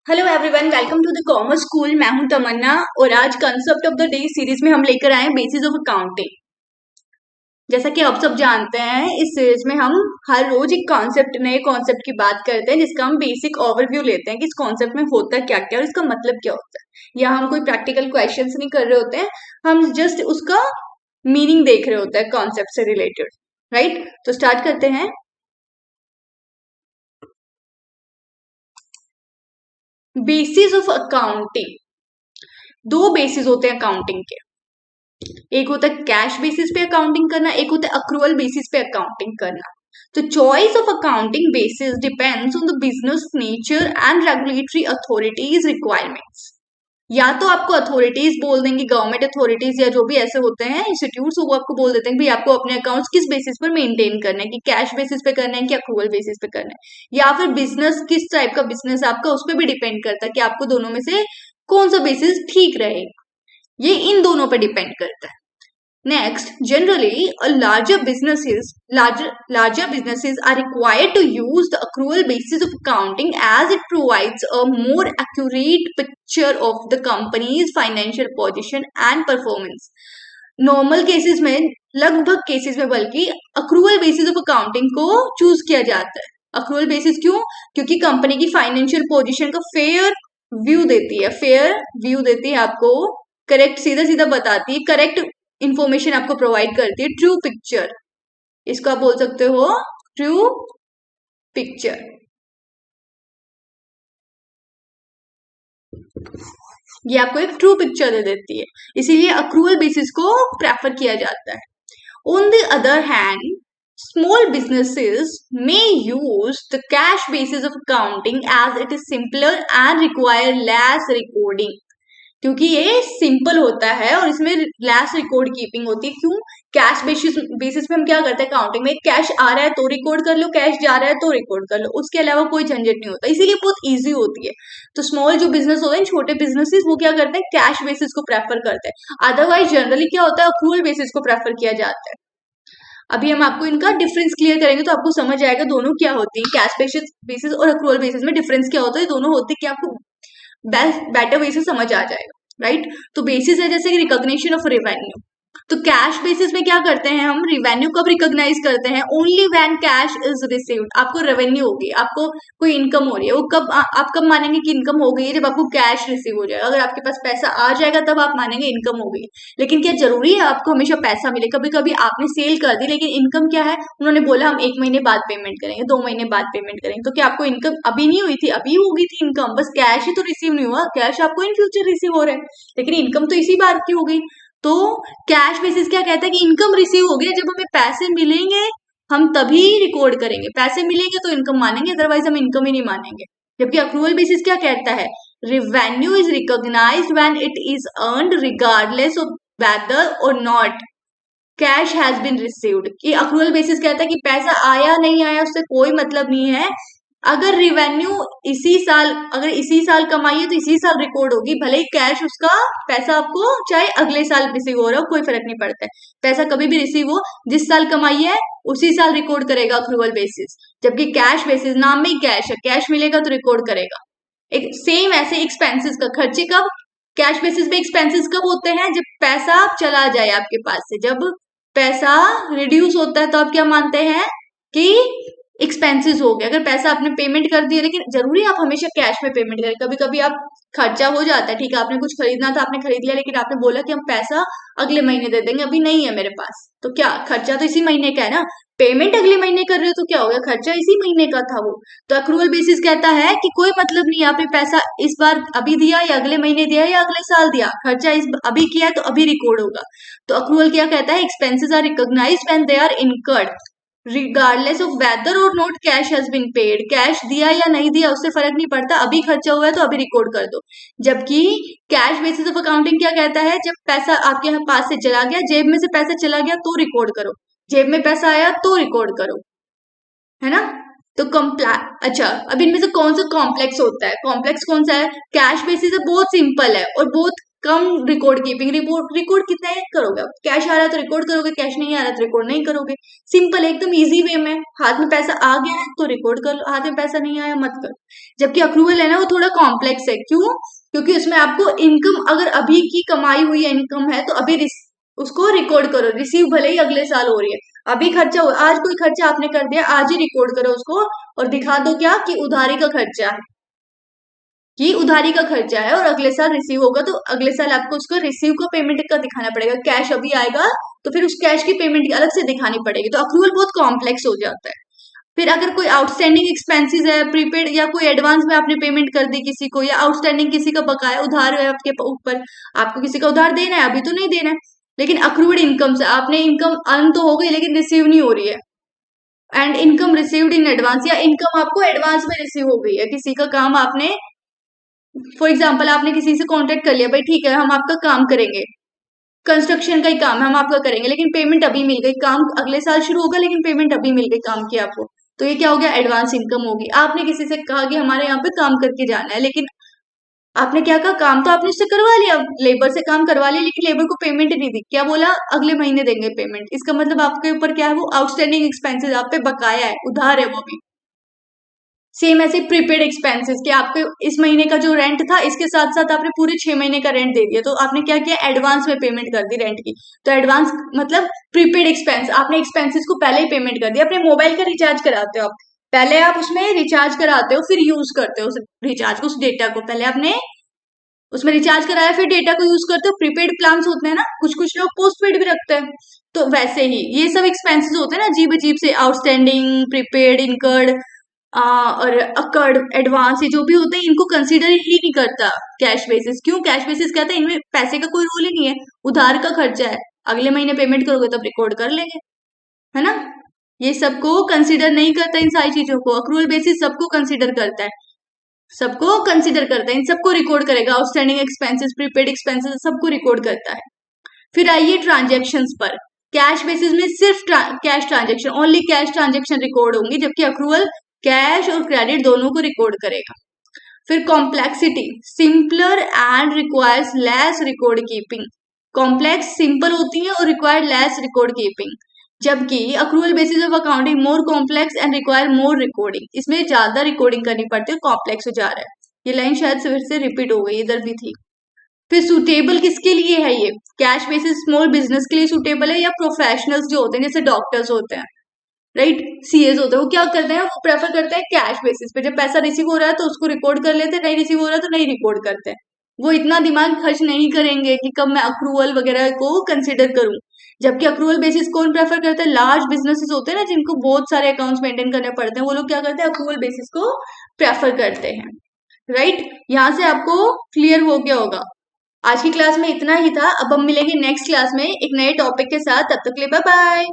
Hello everyone, welcome to the commerce school. मैं हूं तमन्ना और आज concept of the day series में हम लेकर आए बेसिस ऑफ अकाउंटिंग। जैसा कि आप सब जानते हैं, इस सीरीज में हम हर रोज एक नए कॉन्सेप्ट की बात करते हैं, जिसका हम बेसिक ओवरव्यू लेते हैं कि इस कॉन्सेप्ट में होता क्या क्या और इसका मतलब क्या होता है। या हम कोई प्रैक्टिकल क्वेश्चंस नहीं कर रहे होते हैं, हम जस्ट उसका मीनिंग देख रहे होते हैं कॉन्सेप्ट से रिलेटेड। राइट, तो स्टार्ट करते हैं। बेसिस ऑफ अकाउंटिंग, दो बेसिस होते हैं अकाउंटिंग के। एक होता है कैश बेसिस पे अकाउंटिंग करना, एक होता है अक्रूवल बेसिस पे अकाउंटिंग करना। तो choice of accounting basis depends on the business nature and regulatory authorities requirements. या तो आपको अथॉरिटीज बोल देंगे, गवर्नमेंट अथॉरिटीज या जो भी ऐसे होते हैं इंस्टीट्यूट्स, वो आपको बोल देते हैं भाई आपको अपने अकाउंट्स किस बेसिस पर मेंटेन करना है, कि कैश बेसिस पे करना है कि अक्रूवल बेसिस पे करना है। या फिर बिजनेस, किस टाइप का बिजनेस आपका, उस पर भी डिपेंड करता है कि आपको दोनों में से कौन सा बेसिस ठीक रहेगा। ये इन दोनों पर डिपेंड करता है। Next, generally, larger businesses are required to use the accrual basis of accounting as it provides a more accurate picture of the company's financial position and performance. Normal cases में, लगभग cases में बल्कि accrual basis of accounting को choose किया जाता है। Accrual basis क्यों? क्योंकि कंपनी की फाइनेंशियल पोजीशन का फेयर व्यू देती है आपको, करेक्ट, सीधा सीधा बताती है, करेक्ट इंफॉर्मेशन आपको प्रोवाइड करती है, ट्रू पिक्चर। इसको आप बोल सकते हो ट्रू पिक्चर। ये आपको एक ट्रू पिक्चर दे देती है, इसीलिए अक्रूवल बेसिस को प्रेफर किया जाता है। On the other hand, small businesses may use the cash basis of accounting as it is simpler and require less recording, क्योंकि ये सिंपल होता है और इसमें लेस रिकॉर्ड कीपिंग होती है। क्यों? कैश बेसिस पे हम क्या करते हैं अकाउंटिंग में, कैश आ रहा है तो रिकॉर्ड कर लो, कैश जा रहा है तो रिकॉर्ड कर लो, उसके अलावा कोई झंझट नहीं होता, इसीलिए बहुत इजी होती है। तो स्मॉल जो बिजनेस होते हैं, छोटे बिजनेसेस, वो क्या करते हैं, कैश बेसिस को प्रेफर करते हैं। अदरवाइज जनरली क्या होता है, अक्रूवल बेसिस को प्रेफर किया जाता है। अभी हम आपको इनका डिफरेंस क्लियर करेंगे तो आपको समझ आएगा दोनों क्या होती है। कैश बेसिस और अक्रूवल बेसिस में डिफरेंस क्या होता है, दोनों होते हैं, कि आपको बेटर वे से समझ आ जाएगा। राइट, तो बेसिस है जैसे कि रिकॉग्निशन ऑफ रेवेन्यू। तो कैश बेसिस में क्या करते हैं हम, रिवेन्यू कब रिकॉग्नाइज करते हैं, only when cash is received. आपको रेवेन्यू होगी, आपको कोई इनकम हो रही है, वो कब आप कब मानेंगे कि इनकम हो गई है, जब आपको कैश रिसीव हो जाएगा। अगर आपके पास पैसा आ जाएगा तब आप मानेंगे इनकम हो गई। लेकिन क्या जरूरी है आपको हमेशा पैसा मिले? कभी कभी आपने सेल कर दी, लेकिन इनकम क्या है, उन्होंने बोला हम 1 महीने बाद पेमेंट करेंगे, 2 महीने बाद पेमेंट करेंगे, तो क्या आपको इनकम अभी नहीं हुई थी? अभी हो गई थी इनकम, बस कैश ही तो रिसीव नहीं हुआ। कैश आपको इन फ्यूचर रिसीव हो रहा है, लेकिन इनकम तो इसी बात की हो गई। तो कैश बेसिस क्या कहता है कि इनकम रिसीव हो गया, जब हमें पैसे मिलेंगे हम तभी रिकॉर्ड करेंगे, पैसे मिलेंगे तो इनकम मानेंगे, अदरवाइज हम इनकम ही नहीं मानेंगे। जबकि अक्रूवल बेसिस क्या कहता है, revenue is recognized when it is earned regardless of whether or not cash has been received. कि अक्रूवल बेसिस कहता है कि पैसा आया नहीं आया उससे कोई मतलब नहीं है, अगर रिवेन्यू अगर इसी साल कमाई है तो इसी साल रिकॉर्ड होगी, भले ही कैश उसका पैसा आपको चाहे अगले साल रिसीव हो रहा हो, कोई फर्क नहीं पड़ता है। पैसा कभी भी रिसीव हो, जिस साल कमाई है उसी साल रिकॉर्ड करेगा अक्रूवल बेसिस। जबकि कैश बेसिस, नाम में ही कैश है, कैश मिलेगा तो रिकॉर्ड करेगा। एक सेम ऐसे एक्सपेंसेस का खर्चे कब, कैश बेसिस पे एक्सपेंसेस कब होते हैं, जब पैसा चला जाए आपके पास से। जब पैसा रिड्यूस होता है तो आप क्या मानते हैं कि एक्सपेंसेस हो गया। अगर पैसा आपने पेमेंट कर दिया, लेकिन जरूरी आप हमेशा कैश में पेमेंट करें, कभी कभी आप खर्चा हो जाता है, ठीक है, आपने कुछ खरीदना था, आपने खरीद लिया, लेकिन आपने बोला कि हम पैसा अगले महीने दे देंगे, अभी नहीं है मेरे पास, तो क्या खर्चा तो इसी महीने का है ना, पेमेंट अगले महीने कर रहे हो तो क्या हो गया, खर्चा इसी महीने का था वो। तो अक्रूवल बेसिस कहता है कि कोई मतलब नहीं, आपने पैसा इस बार अभी दिया या अगले महीने दिया या अगले साल दिया, खर्चा इस अभी किया है तो अभी रिकॉर्ड होगा। तो अक्रूवल क्या कहता है, expenses are recognized when they are incurred regardless of whether or not cash has been paid. Cash दिया या नहीं दिया उससे फर्क नहीं पड़ता, अभी खर्चा हुआ है तो अभी रिकॉर्ड कर दो। जबकि कैश बेसिस ऑफ अकाउंटिंग क्या कहता है, जब पैसा आपके पास से चला गया, जेब में से पैसा चला गया तो रिकॉर्ड करो, जेब में पैसा आया तो रिकॉर्ड करो, है ना। तो अच्छा, अब इनमें से कौन सा कॉम्प्लेक्स होता है, कॉम्प्लेक्स कौन सा है, कैश बेसिस बहुत सिंपल है और बहुत कम रिकॉर्ड कीपिंग। रिकॉर्ड कितना ही करोगे आप? कैश आ रहा है तो रिकॉर्ड करोगे, कैश नहीं आ रहा तो रिकॉर्ड नहीं करोगे। सिंपल, एकदम इजी वे में। हाथ में पैसा आ गया है तो रिकॉर्ड कर लो, हाथ में पैसा नहीं आया मत करो। जबकि अक्रूवल है ना, वो थोड़ा कॉम्प्लेक्स है। क्यों? क्योंकि उसमें आपको इनकम, अगर अभी की कमाई हुई इनकम है तो अभी उसको रिकॉर्ड करो। रिसीव भले ही अगले साल हो रही है, अभी खर्चा हुआ, आज कोई खर्चा आपने कर दिया, आज ही रिकॉर्ड करो उसको और दिखा दो क्या कि उधारी का खर्चा है, कि उधारी का खर्चा है और अगले साल रिसीव होगा तो अगले साल आपको उसको रिसीव का पेमेंट का दिखाना पड़ेगा। कैश अभी आएगा तो फिर उस कैश की पेमेंट अलग से दिखानी पड़ेगी। तो अक्रूवल बहुत कॉम्प्लेक्स हो जाता है। फिर अगर कोई आउटस्टैंडिंग एक्सपेंसेस है, प्रीपेड या कोई एडवांस में आपने पेमेंट कर दी किसी को, या आउटस्टैंडिंग किसी का बकाया उधार है आपके ऊपर, आपको किसी का उधार देना है, अभी तो नहीं देना है, लेकिन अक्रूवड इनकम से आपने इनकम अर्न तो हो गई लेकिन रिसीव नहीं हो रही है, and income received in advance, या इनकम आपको एडवांस में रिसीव हो गई है। किसी का काम आपने, फॉर एग्जाम्पल आपने किसी से कॉन्टेक्ट कर लिया, भाई ठीक है हम आपका काम करेंगे, कंस्ट्रक्शन का ही काम है हम आपका करेंगे, लेकिन पेमेंट अभी मिल गई, काम अगले साल शुरू होगा लेकिन पेमेंट अभी मिल गई काम की आपको, तो ये क्या हो गया? एडवांस इनकम होगी। आपने किसी से कहा कि हमारे यहाँ पे काम करके जाना है, लेकिन आपने क्या कहा? काम तो आपने उससे करवा लिया, लेबर से काम करवा लिया, लेकिन लेबर को पेमेंट नहीं दी। क्या बोला? अगले महीने देंगे पेमेंट। इसका मतलब आपके ऊपर क्या है? वो आउटस्टैंडिंग एक्सपेंसेस आप पे बकाया है, उधार है वो भी। सेम ऐसे प्रीपेड एक्सपेंसेस कि आपके इस महीने का जो रेंट था इसके साथ साथ आपने पूरे 6 महीने का रेंट दे दिया, तो आपने क्या किया? एडवांस में पेमेंट कर दी रेंट की। तो एडवांस मतलब प्रीपेड एक्सपेंस, आपने एक्सपेंसेस को पहले ही पेमेंट कर दिया। अपने मोबाइल का रिचार्ज कराते हो आप, पहले आप उसमें रिचार्ज कराते हो, फिर यूज करते हो उस रिचार्ज को, उस डेटा को। पहले आपने उसमें रिचार्ज कराया फिर डेटा को यूज करते हो। प्रीपेड प्लान्स होते हैं ना, कुछ कुछ लोग पोस्टपेड भी रखते हैं, तो वैसे ही ये सब एक्सपेंसेस होते हैं ना अजीब अजीब से, आउटस्टैंडिंग, प्रीपेड, इनकर्ड और अकर्ड, एडवांस, ये जो भी होते हैं इनको कंसीडर ही नहीं करता कैश बेसिस। क्यों? कैश बेसिस कहता है इनमें पैसे का कोई रोल ही नहीं है, उधार का खर्चा है, अगले महीने पेमेंट करोगे तब रिकॉर्ड कर लेंगे, है ना। ये सबको कंसीडर नहीं करता, इन सारी चीजों को। अक्रूवल बेसिस सबको कंसीडर करता है, सबको कंसीडर करता है, इन सबको रिकॉर्ड करेगा। आउटस्टैंडिंग एक्सपेंसेस, प्रीपेड एक्सपेंसेस, सबको रिकॉर्ड करता है। फिर आइए ट्रांजेक्शन्स पर। कैश बेसिस में सिर्फ cash transaction, only cash transaction record होंगी, जबकि अक्रूवल कैश और क्रेडिट दोनों को रिकॉर्ड करेगा। फिर complexity, simpler and requires less record keeping. Complex simple होती है और रिक्वायर्ड लेस रिकॉर्ड कीपिंग, जबकि accrual basis of accounting more complex and require more recording. इसमें ज्यादा रिकॉर्डिंग करनी पड़ती है, कॉम्प्लेक्स हो जा रहा है। ये लाइन शायद फिर से रिपीट हो गई, इधर भी थी। फिर सुटेबल किसके लिए है? ये कैश बेसिस स्मॉल बिजनेस के लिए सुटेबल है, या प्रोफेशनल्स जो होते हैं जैसे डॉक्टर्स होते हैं, राइट, सीएस होते हैं, वो क्या करते हैं? वो प्रेफर करते हैं कैश बेसिस पे। जब पैसा रिसीव हो रहा है तो उसको रिकॉर्ड कर लेते हैं, नहीं रिसीव हो रहा है तो नहीं रिकॉर्ड करते हैं। वो इतना दिमाग खर्च नहीं करेंगे कि कब मैं अक्रूवल वगैरह को कंसिडर करूं। जबकि अक्रूवल बेसिस कौन प्रेफर करता है? लार्ज बिजनेसेस होते हैं ना, जिनको बहुत सारे अकाउंट्स मेंटेन करने पड़ते हैं, वो लोग क्या करते हैं? अक्रूवल बेसिस को प्रेफर करते हैं, राइट। यहाँ से आपको क्लियर हो गया होगा। आज की क्लास में इतना ही था। अब हम मिलेंगे नेक्स्ट क्लास में एक नए टॉपिक के साथ, तब तक के लिए बाय बाय।